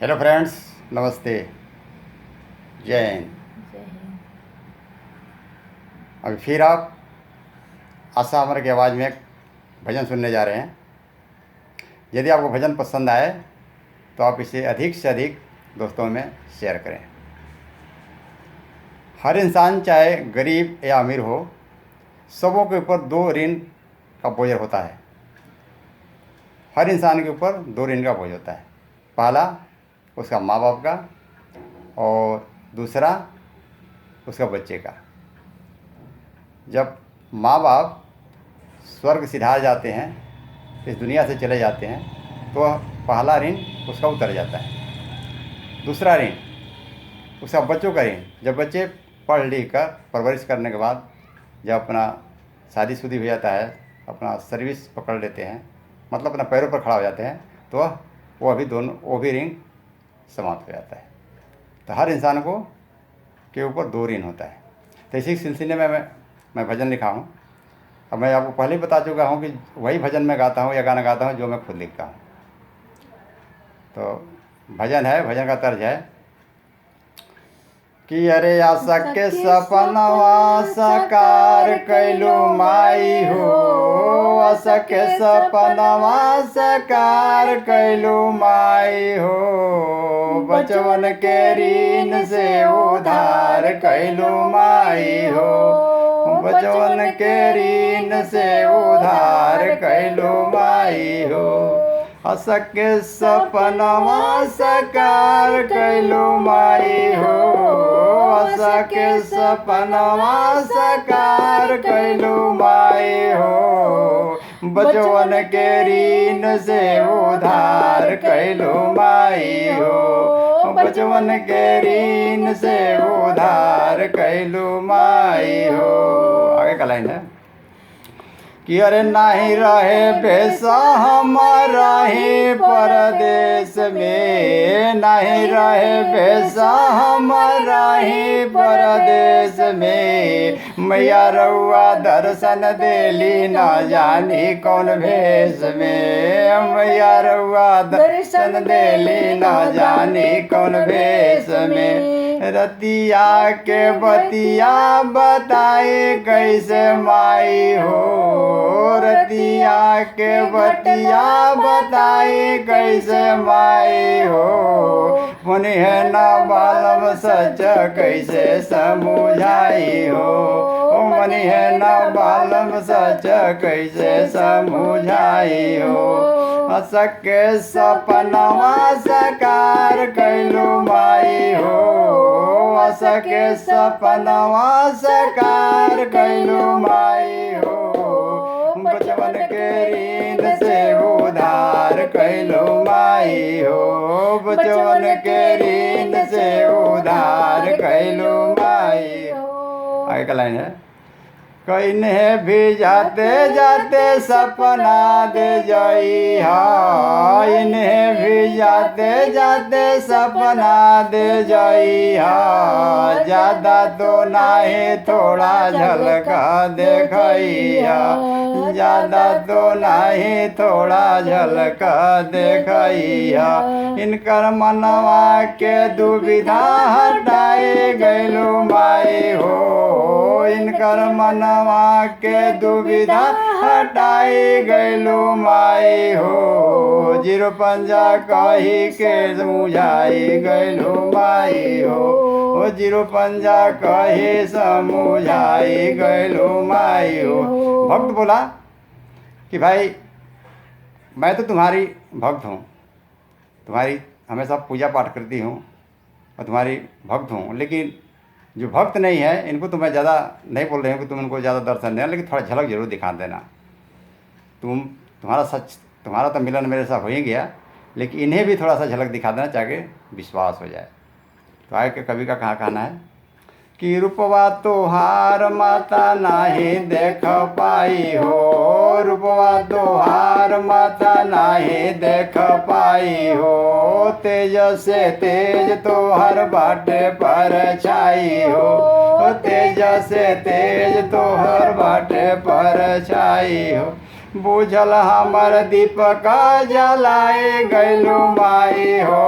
Hello friends, नमस्ते, जय हिंद। जय हिंद। अभी फिर आप आशा अमर की आवाज़ में एक भजन सुनने जा रहे हैं। यदि आपको भजन पसंद आए तो आप इसे अधिक से अधिक दोस्तों में शेयर करें। हर इंसान चाहे गरीब या अमीर हो, सबों के ऊपर दो ऋण का बोझ होता है। हर इंसान के ऊपर दो ऋण का बोझ होता है। पहला उसका माँ बाप का और दूसरा उसका बच्चे का। जब माँ बाप स्वर्ग सिधार जाते हैं, इस दुनिया से चले जाते हैं, तो पहला ऋण उसका उतर जाता है। दूसरा ऋण उसका बच्चों का ऋण। जब बच्चे पढ़ लिख कर परवरिश करने के बाद जब अपना शादीशुदी हो जाता है, अपना सर्विस पकड़ लेते हैं, मतलब अपना पैरों पर खड़ा हो जाते हैं, तो वो भी ऋण समाप्त हो जाता है। तो हर इंसान को के ऊपर दो ऋण होता है। तो इसी सिलसिले में मैं भजन लिखा हूँ। अब मैं आपको पहले ही बता चुका हूँ कि वही भजन मैं गाता हूँ या गाना गाता हूँ जो मैं खुद लिखता हूँ। तो भजन का तर्ज है कि अरे आशा के सपनवा साकार कैलू माई हो, आशा के सपनवा साकार कैलू माई हो, बचवन के ऋण से उधार कैलू माई हो, बचवन के ऋण से उधार कैलू माई हो, आशा के सपनवा साकार कैलू माई हो, आशा के सपनवा साकार कैलू माई हो, बचवन के ऋण से उधार कैलू माई हो, बचवन के ऋण से उधार कैलू माई हो। आगे का लाइन है कि अरे नाही रहे पैसा हमारा ही परदेश में, नहीं रहे पैसा हमारा ही परदेश में, मैया रउआ दर्शन देली ना जानी कौन भेष में, मैया रउआ दर्शन देली ना जानी कौन भेष में, रतिया के बतिया बताए कैसे माई हो, रतिया के बतिया बताए कैसे माई हो, मुनि है ना बालम सच कैसे समझाई हो, मुनि है ना बालम सच कैसे समझाई हो, असके सपनवा साकार कैलू माई हो, असके सपनवा साकार कैलू माई हो, बचवन के ऋण से उधार कैलू माई हो, बचवन के ऋण से उधार कैलू माई हो। आगे का लाइन है कहीं भी जाते जाते सपना दे जाई हा, इन्हें भी जाते जाते सपना दे जाई हा, ज्यादा तो नाही थोड़ा झलका देखई हा, ज्यादा तो नाही थोड़ा झलका देखई हा, इनकर मनवा के दुविधा हटाए गैलू माई हो, इनकर मनवा के दुविधा हटाई गैलू माई हो, जीरो पंजा कही के समझाई गैलू माई हो, जीरो पंजा कही समझाई गैलू माई हो। भक्त बोला कि भाई मैं तो तुम्हारी भक्त हूँ, तुम्हारी हमेशा पूजा पाठ करती हूँ और तुम्हारी भक्त हूँ, लेकिन जो भक्त नहीं है इनको तो मैं ज़्यादा नहीं बोल रही हूँ कि तुम उनको ज़्यादा दर्शन देना, लेकिन थोड़ा झलक जरूर दिखा देना। तुम्हारा तो मिलन मेरे साथ हो ही गया, लेकिन इन्हें भी थोड़ा सा झलक दिखा देना ताकि विश्वास हो जाए। तो आगे के कवि का कहाँ कहना है कि रूपवा तोहार माता नाही देख पाई हो, रूपवा तोहार माता नाही देख पाई हो, तेज से तेज तोहर बाटे पर छाई हो, तेज से तेज तोहर बाटे पर छाई हो, बुझल हमर दीपक जलाए गैलू माई हो,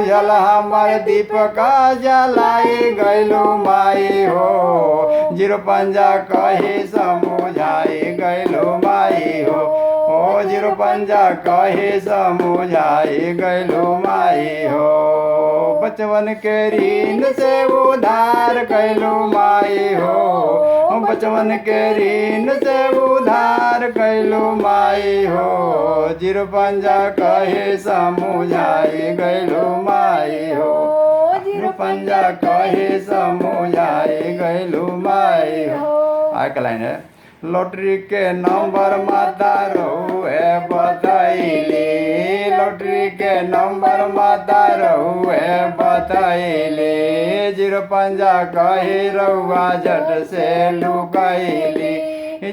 बुझल हमर दीपक जलाई गैलू माई हो। जीरो पंजा कही समुझाई गैलू माई हो। ओ जीरो पंजा कही समुझाई गैलू माई हो। बचवन के ऋण से उधार कैलू माई हो। बचवन के ऋण से उधार कैलू माई हो। जीरो पंजा कहे समुझाई गैलू माई हो। जीरो पंजा कहे समुझाई गैलू माई हो। आगे का लाइन है, लॉटरी के नंबर माता रहुए बतैली। लॉटरी के नंबर माता रहुए बतैली। जीरो पंजा कही रहुआ झट से लुकैली।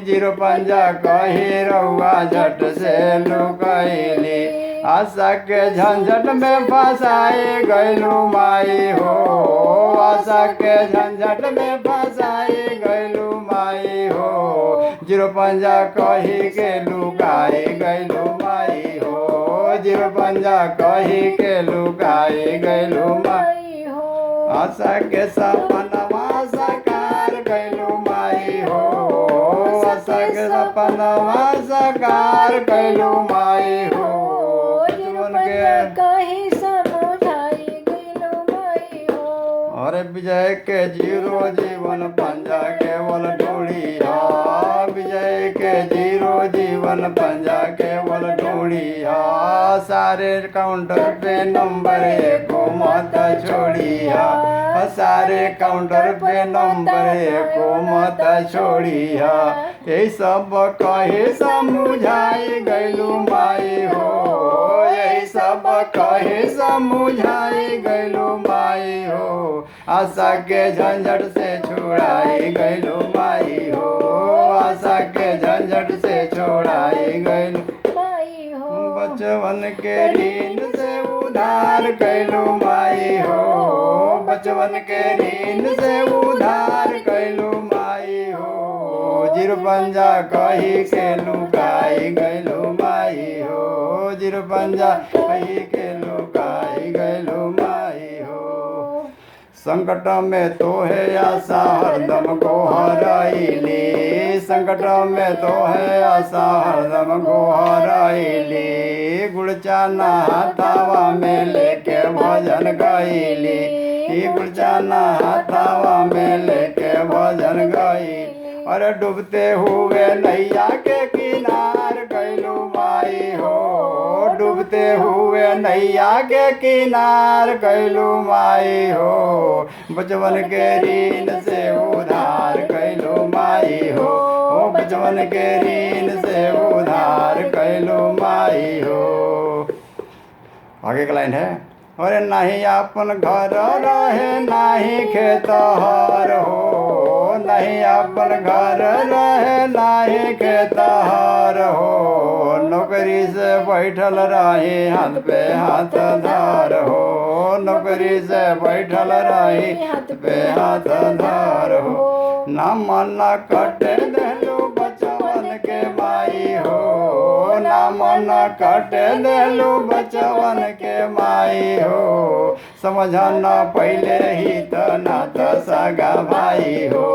जीरो पंजा कही रहुआ झट से लुकैली। आशा के झंझट में फंसाई गैलू माई हो। आशा के झंझट में फंसाई गैलू माई हो। जीरो पंजा कही के लुकाई गैलू माई हो। जीरो पंजा कही के लुकाई गैलू माई हो। आशा के सपनवा साकार गैलू माई हो। आशा के सपनवा साकार गैलू माई हो। जीवन के कही समुझाई गैलू माई हो। अरे विजय के जीरो जीवन पंजा केवल ढूंढिया। विजय के जीरो जीवन पंजा केवल ढूंढिया। सारे काउंटर पे नंबर एको मत छोड़िया। सारे काउंटर पे नंबर एको मत छोड़िया। यही सब कहे समुझाई गैलू माई हो। यही सब कहे समुझाई गैलू माई हो। आशा के झंझट से छुड़ाई गैलू माई हो। आशा के झंझट से छुड़ाई गैलू माई हो। बचवन के ऋण से उधार कैलू माई हो। बचवन के ऋण से उधार कैलू माई हो। जीरो पंजा कही के लुकाई गैलू माई हो। जीरो पंजा कही के लुकाई गैलू माई हो। संकट में तो है आशा हरदम को हराइली। संकट में तो है आशा हरदम को हराइली। गुड़चाना हाथावा में लेके भजन गईली। गुड़चाना हाथावा में लेके भजन गईली। अरे डूबते हुए नैया के किनार गैलू माई हो। डूबते हुए नैया के किनार गैलू माई हो। बचवन के ऋण से उधार कैलू माई हो। बचवन के ऋण से उधार कैलू माई हो। आगे का लाइन है, अरे नहीं अपन घर रहे नहीं खेत हर हो। नहीं अपन घर रहे नहीं खेत हर हो। नौकरी से बैठल रही हाथ पे हाथ धर हो। नौकरी से बैठल रही हाथ पे हाथ धर हो। ना मन कटे देलू बचवन के माई हो। ना मन कटे देलू बचवन के माई हो। समझना पहले ही त नात सगा भाई हो।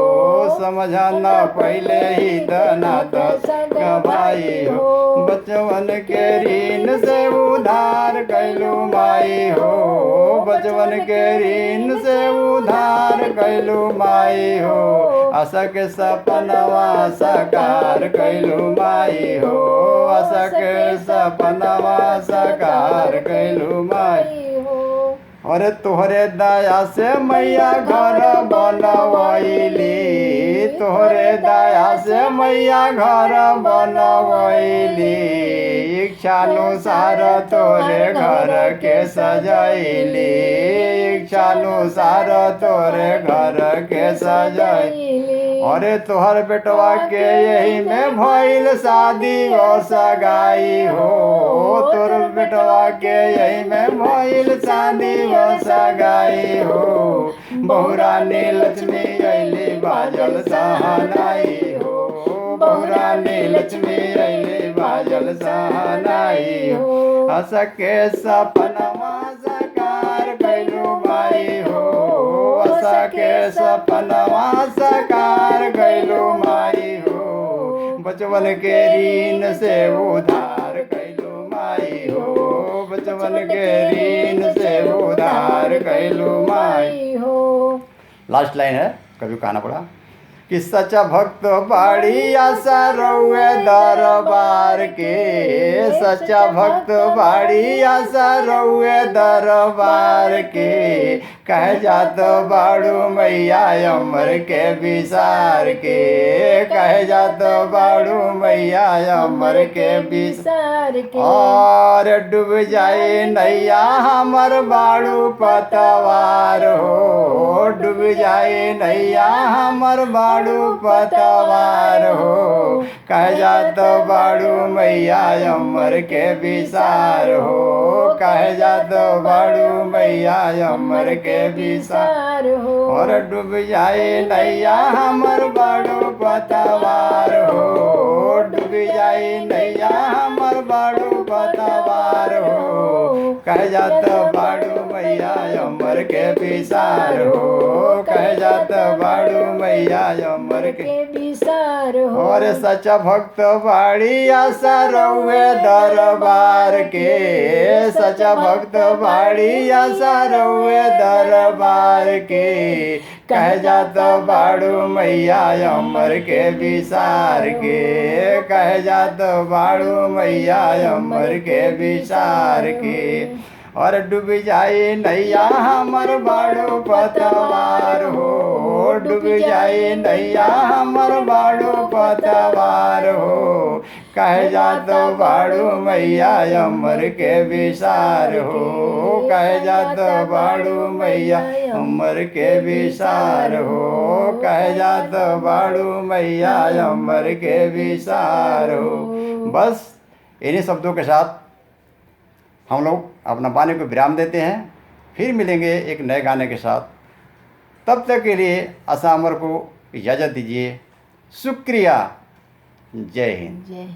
समझना पहले ही त नात सगा भाई हो। बचवन के ऋण से उधार कैलू माई हो। बचवन के ऋण से उधार कैलू माई हो। आशा के सपनवा साकार कैलू माई हो। आशा के सपनवा साकार कैलू माई हो। अरे तोहरे दया से मैया घर बनवैली। तोहरे दया से मैया घर बनवैली। इच्छानुसार तोरे घर के सजैली। इच्छानुसार तोरे घर के सजैली। अरे तोहर बेटवा के यही में भइल शादी और सगाई हो। तोर बेटवा के यही में भइल शादी और सगाई हो। बहुरानी लक्ष्मी अइली बाजल सहनाई हो। बहुरानी लक्ष्मी अइली बाजल सहनाई हो। हंस के सपनवा साकार बचवन के ऋण से उधार कैलू माई हो, बचवन के ऋण से उधार कैलू माई। हो। लास्ट लाइन है, कभी कहना पड़ा कि सच्चा भक्त बाड़ी आशा रउए दरबार के, सच्चा भक्त बाड़ी आशा रउए दरबार के, कह जात बाड़ू मैया अमर के विसार के, कह जात बाड़ू मैया अमर के विसार के। और डूब जाए नैया हमर बाड़ू पतवार हो, डूब जाए नैया हमर बाड़ू पतवार हो, कह जात बाड़ू मैया अमर के विसार हो, कह जात बाड़ू मैया अमर के विसार हो। और डूब जाए नैया हमर बाड़ू पतवार हो, डूब जाए नैया हमर बाड़ू पतवार हो, कह जात बाड़ू मैया अमर के विसार हो, कह जात बाड़ू मैया अमर के विसार हो। और सच्चा भक्त बाड़ी आशा रउए दरबार के, सच्चा भक्त बाड़ी आशा रउए दरबार के, कह जात बाड़ू मैया अमर के विसार के, कह जात बाड़ू मैया अमर के विसार के। और डूब जाए नैया हमर बाड़ू पतवार हो, डूब जाए नैया हमर बाड़ू पतवार हो, कह जात बाड़ू मैया अमर के विसार हो, कह जात बाड़ू मैया अमर के विसार हो, कह जात बाड़ू मैया अमर के विसार हो। बस इन्हीं शब्दों के साथ हम लोग अपना वाणी को विराम देते हैं। फिर मिलेंगे एक नए गाने के साथ। तब तक के लिए आशा अमर को इजाज़त दीजिए। शुक्रिया। जय हिंद। जय